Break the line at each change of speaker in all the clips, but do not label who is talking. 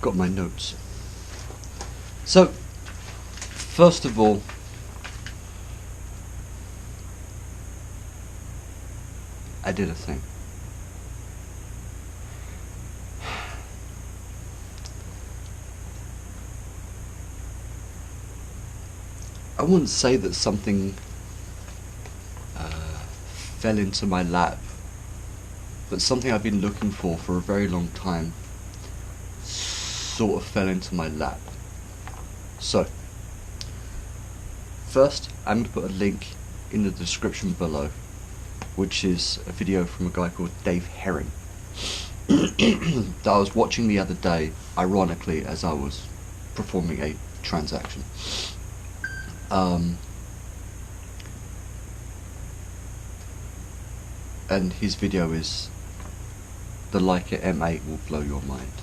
got my notes. So, first of all, I did a thing. I wouldn't say that something fell into my lap, but something I've been looking for a very long time sort of fell into my lap. So, first I'm going to put a link in the description below, which is a video from a guy called Dave Herring that I was watching the other day, ironically, as I was performing a transaction. And his video is "The Leica M8 will blow your mind."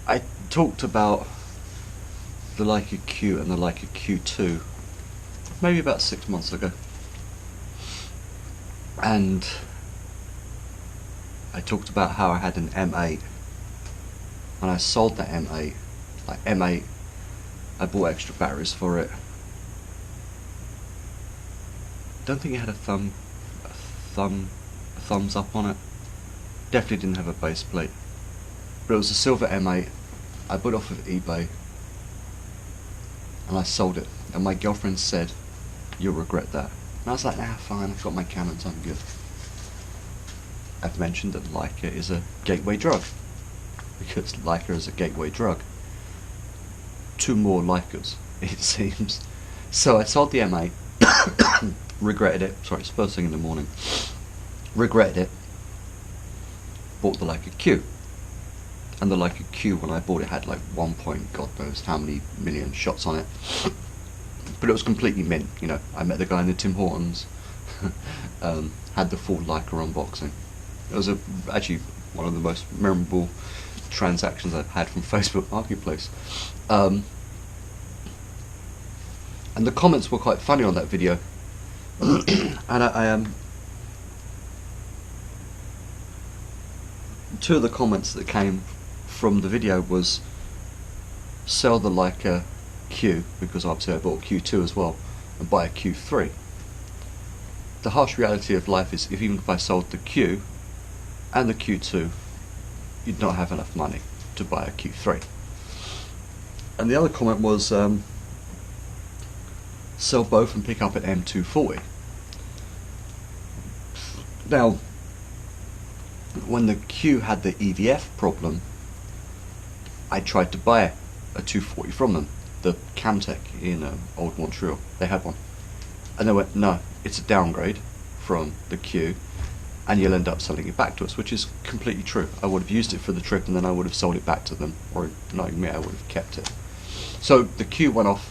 I talked about the Leica Q and the Leica Q2 maybe about 6 months ago, and I talked about how I had an M8 and I sold that M8. Like M8, I bought extra batteries for it. Don't think it had a thumbs up on it. Definitely didn't have a base plate. But it was a silver M8. I bought it off of eBay and I sold it. And my girlfriend said, "You'll regret that." And I was like, "Nah, fine, I've got my Canons, I'm good." I've mentioned that Leica is a gateway drug, because Leica is a gateway drug to more Leicas, it seems. So I sold the M8, regretted it. Sorry, it's first thing in the morning. Regretted it. Bought the Leica Q. And the Leica Q, when I bought it, had like 1 point, God knows how many million shots on it. But it was completely mint, you know. I met the guy in the Tim Hortons, had the full Leica unboxing. It was actually one of the most memorable transactions I've had from Facebook Marketplace. And the comments were quite funny on that video. And I two of the comments that came from the video was, "Sell the Leica Q," because obviously I bought a Q2 as well, and buy a Q3. The harsh reality of life is, even if I sold the Q and the Q2, you'd not have enough money to buy a Q3. And the other comment was, "Sell both and pick up an M240. Now, when the Q had the EVF problem, I tried to buy a 240 from them, the Camtech in Old Montreal. They had one, and they went, "No, it's a downgrade from the Q, and you'll end up selling it back to us," which is completely true. I would have used it for the trip, and then I would have sold it back to them, or knowing me, I would have kept it. So the Q went off.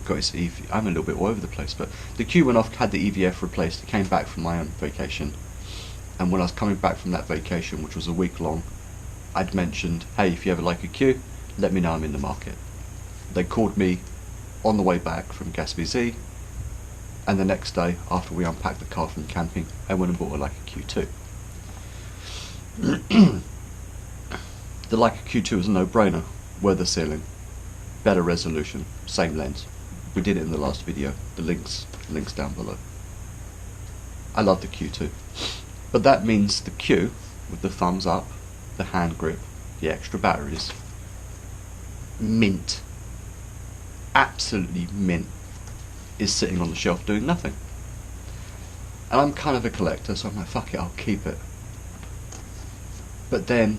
Got its I'm a little bit all over the place, but the Q went off, had the EVF replaced. It came back from my own vacation, and when I was coming back from that vacation, which was a week long, I'd mentioned, "Hey, if you ever like a Q, let me know, I'm in the market." They called me on the way back from Gaspésie, and the next day, after we unpacked the car from camping, I went and bought a Leica Q2. The Leica Q2 was a no-brainer. Weather sealing, better resolution, same lens. We did it in the last video. The links down below. I love the Q2, but that means the Q with the thumbs up, the hand grip, the extra batteries, mint, absolutely mint, is sitting on the shelf doing nothing. And I'm kind of a collector, so I'm like, fuck it, I'll keep it. But then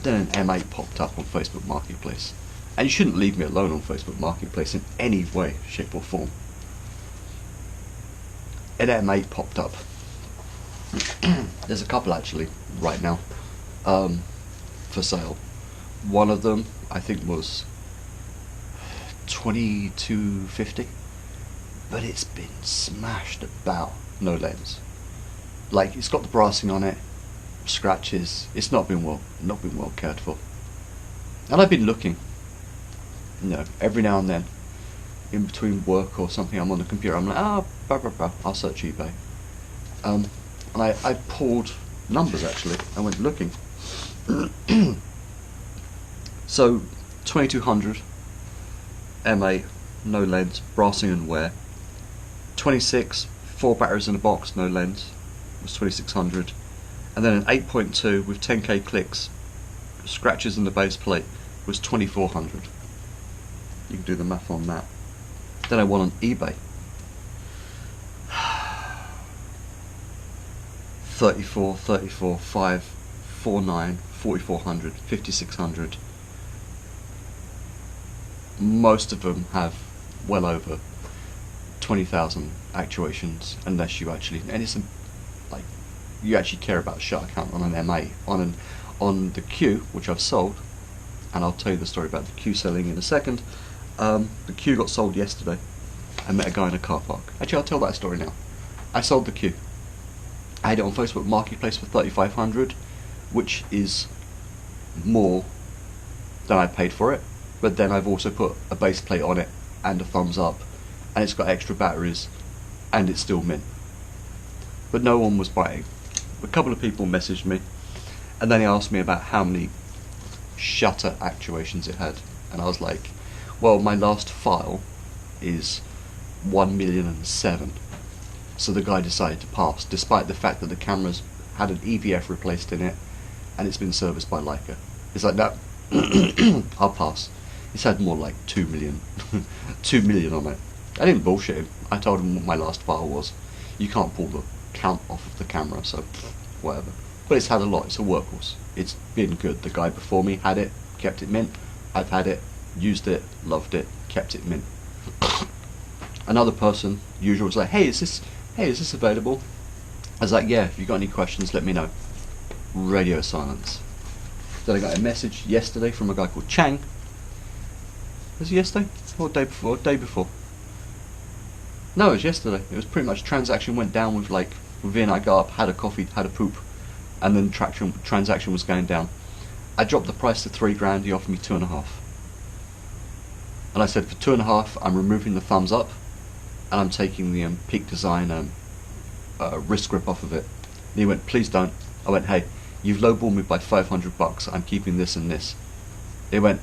an M8 popped up on Facebook Marketplace, and you shouldn't leave me alone on Facebook Marketplace in any way, shape or form. An M8 popped up. There's a couple actually right now for sale. One of them I think was $22.50, but it's been smashed about. No lens. Like, it's got the brassing on it, scratches. It's not been well cared for. And I've been looking, you know, every now and then. in between work or something, I'm on the computer, I'm like, I'll search eBay. And I pulled numbers actually, I went looking. So 2200 M8, no lens, brassing and wear. 26, 4 batteries in a box, no lens, was 2600. And then an 8.2 with 10k clicks, scratches in the base plate, was 2400. You can do the math on that. Then I went on eBay. 34, 5, 49, 4400, 5600. Most of them have well over 20,000 actuations, unless you actually, and it's like you actually care about shutter count on an M8. On the Q, which I've sold, and I'll tell you the story about the Q selling in a second. The Q got sold yesterday. I met a guy in a car park. Actually, I'll tell that story now. I sold the Q. I had it on Facebook Marketplace for 3,500, which is more than I paid for it. But then I've also put a base plate on it and a thumbs up, and it's got extra batteries, and it's still mint. But no one was buying. A couple of people messaged me, and then they asked me about how many shutter actuations it had, and I was like, well, my last file is 1,000,007. So the guy decided to pass, despite the fact that the camera's had an EVF replaced in it, and it's been serviced by Leica. It's like, no, I'll pass. It's had more like 2 million, 2 million on it. I didn't bullshit him. I told him what my last file was. You can't pull the count off of the camera, so whatever. But it's had a lot. It's a workhorse. It's been good. The guy before me had it, kept it mint. I've had it, used it, loved it, kept it mint. Another person, usual, was like, hey, is this available? I was like, yeah, if you got any questions, let me know. Radio silence. Then I got a message yesterday from a guy called Chang. Was it yesterday? Or day before? Day before. No, it was yesterday. It was pretty much, transaction went down with like, within, I got up, had a coffee, had a poop, and then transaction was going down. I dropped the price to $3,000, he offered me 2.5. And I said, for 2.5, I'm removing the thumbs up, and I'm taking the Peak Design wrist grip off of it. And he went, please don't. I went, hey, you've lowballed me by $500, I'm keeping this and this. He went,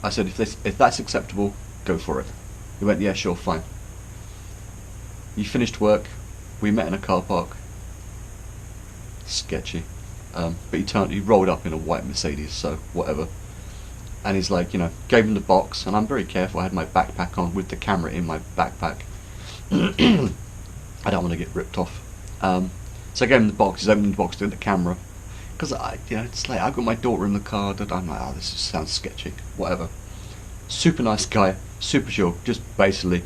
I said, if that's acceptable, go for it. He went, yeah, sure, fine. He finished work, we met in a car park. Sketchy. But he rolled up in a white Mercedes, so whatever. And he's like, gave him the box, and I'm very careful, I had my backpack on with the camera in my backpack. I don't want to get ripped off. So I gave him the box, he's opening the box to the camera. Because it's like, I've got my daughter in the car, that I'm like, oh, this just sounds sketchy, whatever. Super nice guy, super chill, just basically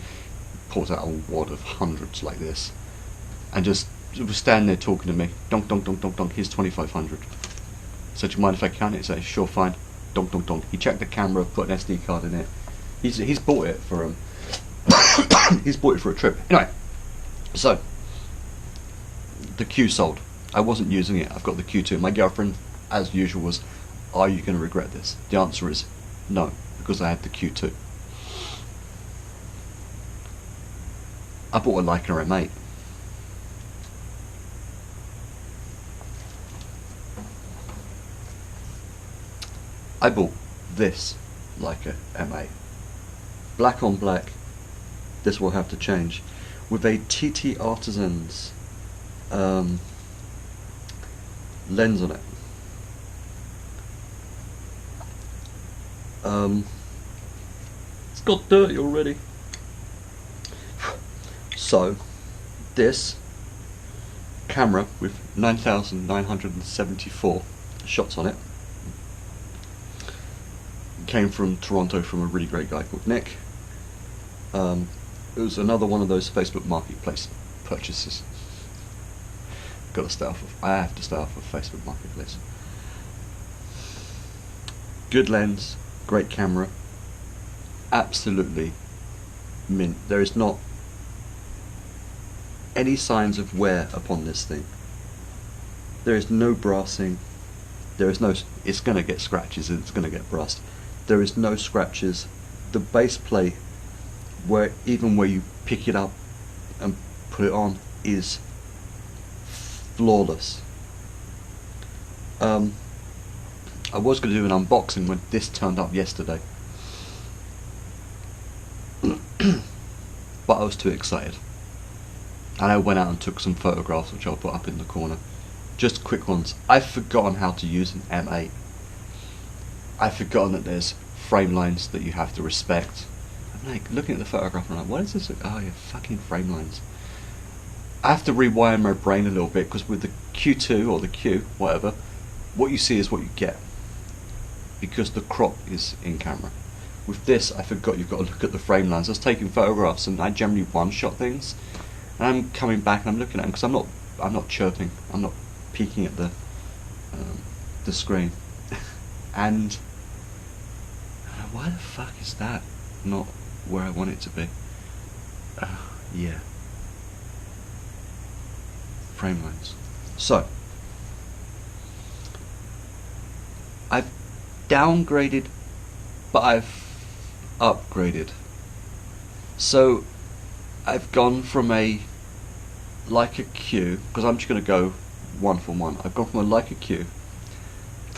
pulls out a wad of hundreds like this, and just was standing there talking to me, donk, donk, donk, donk, donk, here's 2,500. So do you mind if I count it? He said, sure, fine, donk, donk, donk. He checked the camera, put an SD card in it. He's bought it for he's bought it for a trip. Anyway, so the Q sold. I wasn't using it. I've got the Q2. My girlfriend, as usual, was, are you going to regret this? The answer is no, because I had the Q2. I bought a Leica M8. I bought this Leica M8. Black on black. This will have to change. With a TT Artisans lens on it. It's got dirty already. So, this camera with 9,974 shots on it came from Toronto from a really great guy called Nick. It was another one of those Facebook Marketplace purchases. I have to stay off of Facebook Marketplace. Good lens, great camera, absolutely mint. There is not any signs of wear upon this thing. There is no brassing. There is no. It's going to get scratches and it's going to get rust. There is no scratches. The base plate where even where you pick it up and put it on is flawless. I was going to do an unboxing when this turned up yesterday, but I was too excited, and I went out and took some photographs which I'll put up in the corner. Just quick ones. I've forgotten how to use an M8. I've forgotten that there's frame lines that you have to respect. I'm like looking at the photograph and I'm like, what is this? Oh yeah, fucking frame lines. I have to rewire my brain a little bit, because with the Q2 or the Q, whatever, what you see is what you get, because the crop is in camera. With this, I forgot you've got to look at the frame lines. I was taking photographs and I generally one-shot things, and I'm coming back and I'm looking at them because I'm not chirping, I'm not peeking at the screen, and why the fuck is that not where I want it to be? Yeah, frame lines. So I've downgraded, but I've upgraded. So I've gone from a Leica Q, because I'm just going to go one for one. I've gone from a Leica Q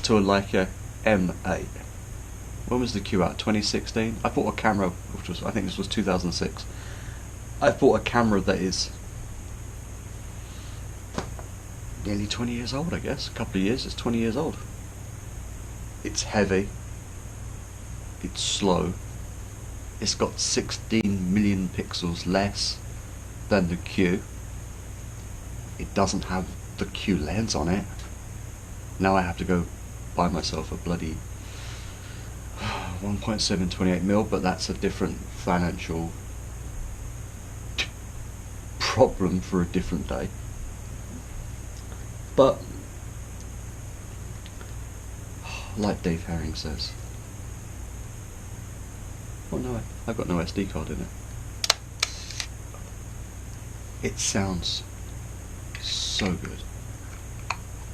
to a Leica M8. When was the Q out? 2016? I bought a camera, which was, I think this was 2006. I bought a camera that is nearly 20 years old, I guess. A couple of years, it's 20 years old. It's heavy. It's slow. It's got 16 million pixels less than the Q. It doesn't have the Q lens on it. Now I have to go buy myself a bloody 1.7 28mm, but that's a different financial problem for a different day. But like Dave Herring says, well, no, I've got no SD card in it. It sounds so good.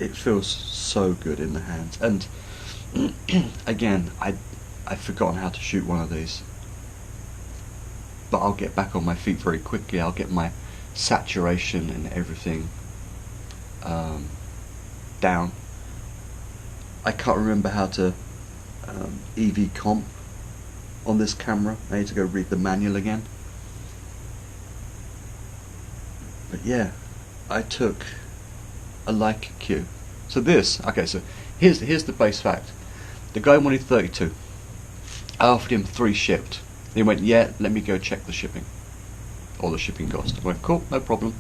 It feels so good in the hands. And again, I've forgotten how to shoot one of these, but I'll get back on my feet very quickly. I'll get my saturation and everything down. I can't remember how to EV comp on this camera. I need to go read the manual again. But yeah, I took a Leica Q. So this, okay, so here's the base fact. The guy wanted 32. I offered him 3 shipped. He went, yeah, let me go check the shipping, or the shipping cost. I went, cool, no problem.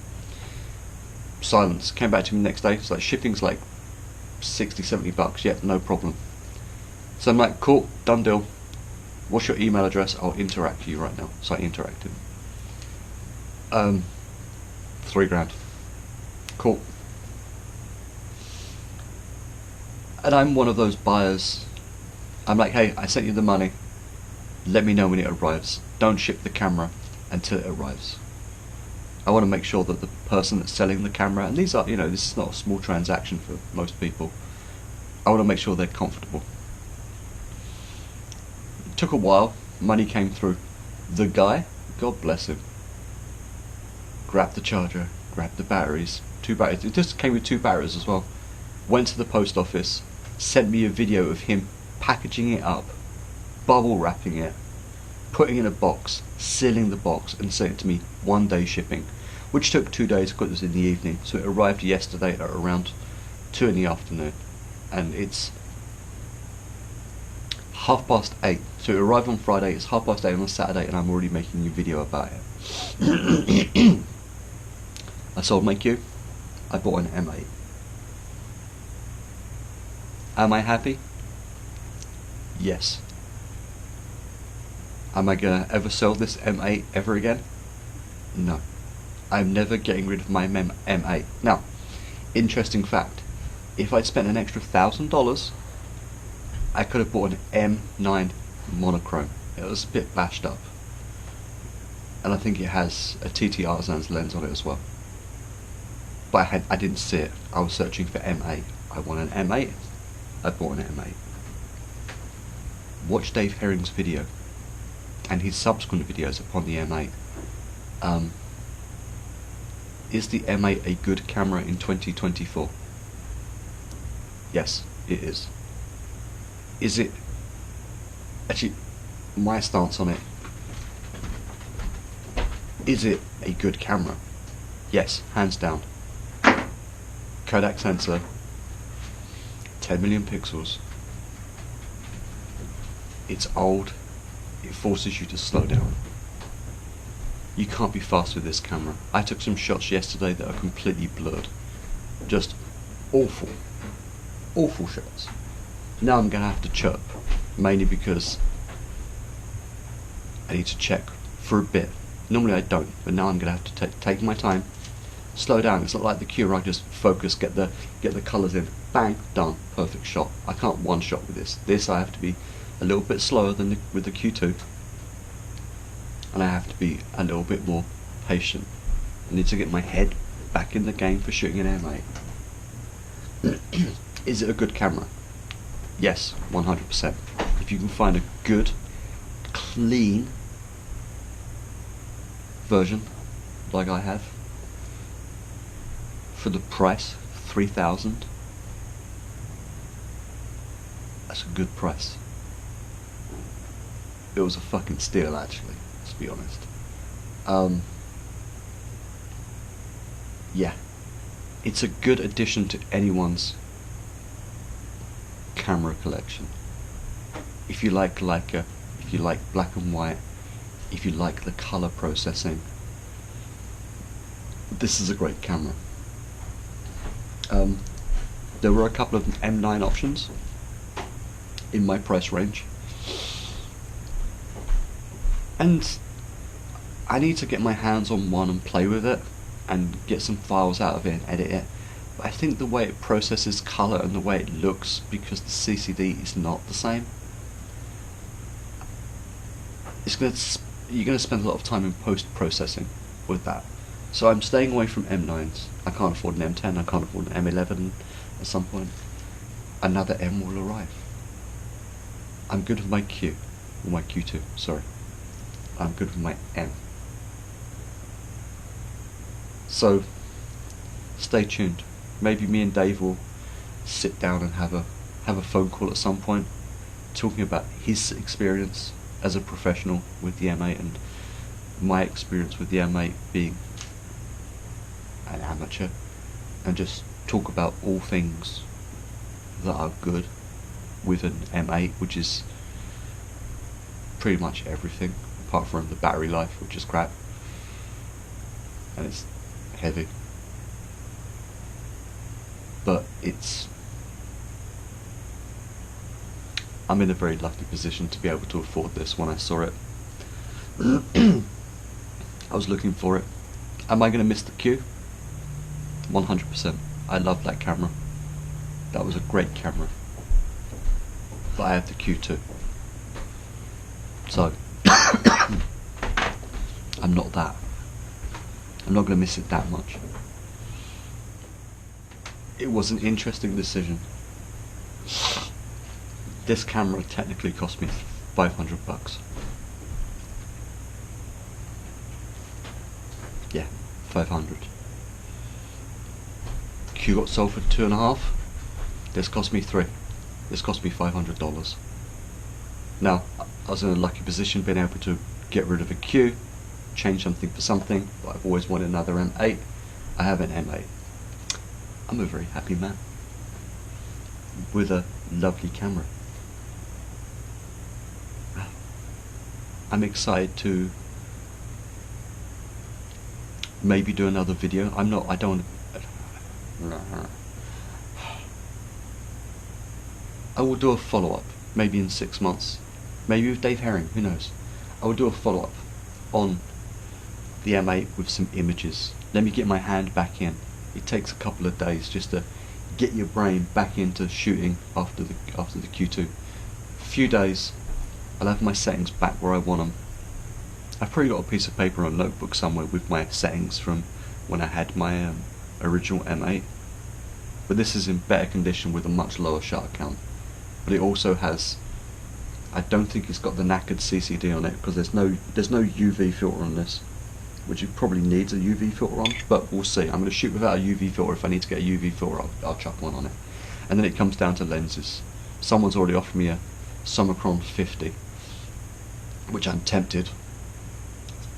Silence. Came back to him the next day. It's like, shipping's like 60, 70 bucks. Yeah, no problem. So I'm like, cool, done deal. What's your email address? I'll interact with you right now. So I interacted. 3 grand. Cool. And I'm one of those buyers. I'm like, hey, I sent you the money. Let me know when it arrives. Don't ship the camera until it arrives. I want to make sure that the person that's selling the camera, and these are, you know, this is not a small transaction for most people. I want to make sure they're comfortable. It took a while. Money came through. The guy, God bless him, grabbed the charger, grabbed the batteries, 2 batteries. It just came with 2 batteries as well. Went to the post office, sent me a video of him packaging it up, bubble wrapping it, putting it in a box, sealing the box, and sent it to me 1 day shipping, which took 2 days because it was in the evening. So it arrived yesterday at around 2 in the afternoon, and it's 8:30. So it arrived on Friday, it's 8:30 on Saturday, and I'm already making a video about it. I sold my Q, I bought an M8. Am I happy? Yes. Am I gonna ever sell this M8 ever again? No. I'm never getting rid of my M8. Now, interesting fact, if I'd spent an extra $1,000, I could have bought an M9 monochrome. It was a bit bashed up, and I think it has a TT Artisans lens on it as well, but I didn't see it. I was searching for M8. I want an M8. I bought an M8. Watch Dave Herring's video. and his subsequent videos upon the M8. Is the M8 a good camera in 2024? Yes, it is. Is it... Actually, my stance on it, is it a good camera? Yes, hands down. Kodak sensor, 10 million pixels. It's old, it forces you to slow down. You can't be fast with this camera. I took some shots yesterday that are completely blurred. Just awful. Awful shots. Now I'm going to have to chirp, mainly because I need to check for a bit. Normally I don't, but now I'm going to have to take my time, slow down. It's not like the Q where I just focus, get the colours in, bang, done, perfect shot. I can't one shot with this. This I have to be a little bit slower than with the Q2, and I have to be a little bit more patient. I need to get my head back in the game for shooting an M8. Is it a good camera? Yes, 100%. If you can find a good, clean version, like I have, for the price, $3,000, that's a good price. It was a fucking steal, actually, let's be honest. Yeah, it's a good addition to anyone's camera collection. If you like Leica, if you like black and white, if you like the color processing, this is a great camera. There were a couple of M9 options in my price range, and I need to get my hands on one and play with it and get some files out of it and edit it. But I think the way it processes color and the way it looks, because the CCD is not the same, you're going to spend a lot of time in post-processing with that. So I'm staying away from M9s. I can't afford an M10, I can't afford an M11 at some point. Another M will arrive. I'm good with my Q, or my Q2, sorry. I'm good with my M. So, stay tuned. Maybe me and Dave will sit down and have a phone call at some point, talking about his experience as a professional with the M8 and my experience with the M8 being an amateur, and just talk about all things that are good with an M8, which is pretty much everything apart from the battery life, which is crap, and it's heavy, but I'm in a very lucky position to be able to afford this. When I saw it, I was looking for it. Am I going to miss the Q? 100%. I love that camera. That was a great camera. But I have the Q too. So, I'm not going to miss it that much. It was an interesting decision. This camera technically cost me $500. Yeah, 500. Q got sold for $2.5. This cost me $3. This cost me $500. Now, I was in a lucky position being able to get rid of a Q, change something for something, but I've always wanted another M8. I have an M8. I'm a very happy man with a lovely camera. I'm excited to maybe do another video. I don't I will do a follow-up, maybe in 6 months, maybe with Dave Herring, who knows. I will do a follow-up on the M8 with some images. Let me get my hand back in. It takes a couple of days just to get your brain back into shooting after the Q2. A few days, I'll have my settings back where I want them. I've probably got a piece of paper or a notebook somewhere with my settings from when I had my original M8. But this is in better condition with a much lower shutter count. But it also has I don't think it's got the knackered CCD on it, because there's no UV filter on this, which it probably needs a UV filter on, but we'll see. I'm going to shoot without a UV filter. If I need to get a UV filter, I'll chuck one on it. And then it comes down to lenses. Someone's already offered me a Summicron 50, which I'm tempted.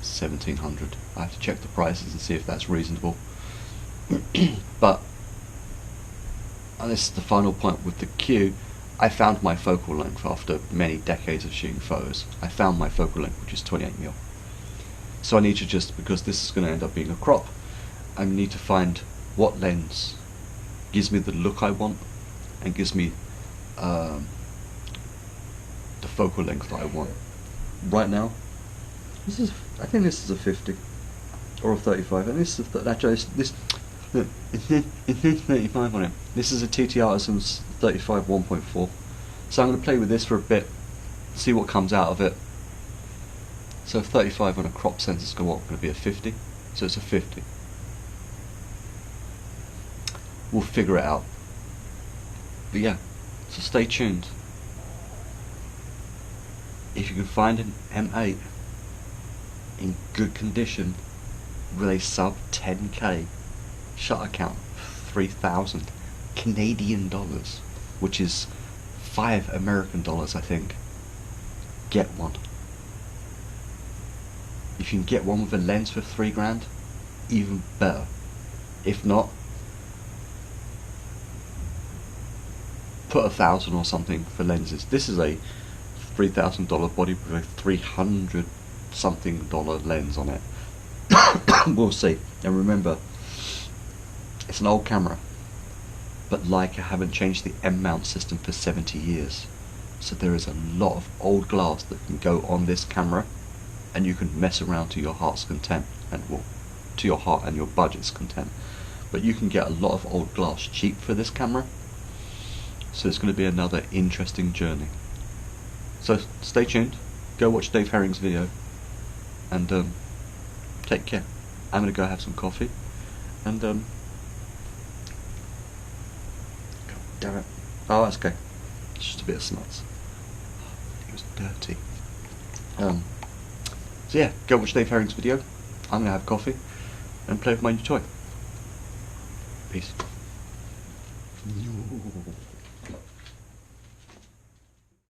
1700. I have to check the prices and see if that's reasonable. But, and this is the final point with the Q, I found my focal length after many decades of shooting photos. I found my focal length, which is 28mm. So I need to just, because this is going to end up being a crop, I need to find what lens gives me the look I want and gives me the focal length that I want. Right now, I think this is a 50 or a 35, and this is actually it says 35 on it. This is a TT Artisans 35 1.4. So I'm going to play with this for a bit, see what comes out of it. So 35 on a crop sensor is going to be a 50, so it's a 50. We'll figure it out. But yeah, so stay tuned. If you can find an M8 in good condition with a sub 10k shutter count, 3,000 Canadian dollars, which is $5 American, I think, get one. If you can get one with a lens for $3,000, even better. If not, put 1,000 or something for lenses. This is a $3,000 body with a $300 something lens on it. We'll see. And remember, it's an old camera, but Leica haven't changed the M mount system for 70 years. So there is a lot of old glass that can go on this camera, and you can mess around to your heart's content, and well, to your heart and your budget's content. But you can get a lot of old glass cheap for this camera, so it's going to be another interesting journey. So stay tuned, go watch Dave Herring's video, and take care. I'm going to go have some coffee, and God damn it. Oh, that's okay. It's just a bit of snuts. It was dirty. So yeah, go watch Dave Herring's video. I'm going to have coffee and play with my new toy. Peace.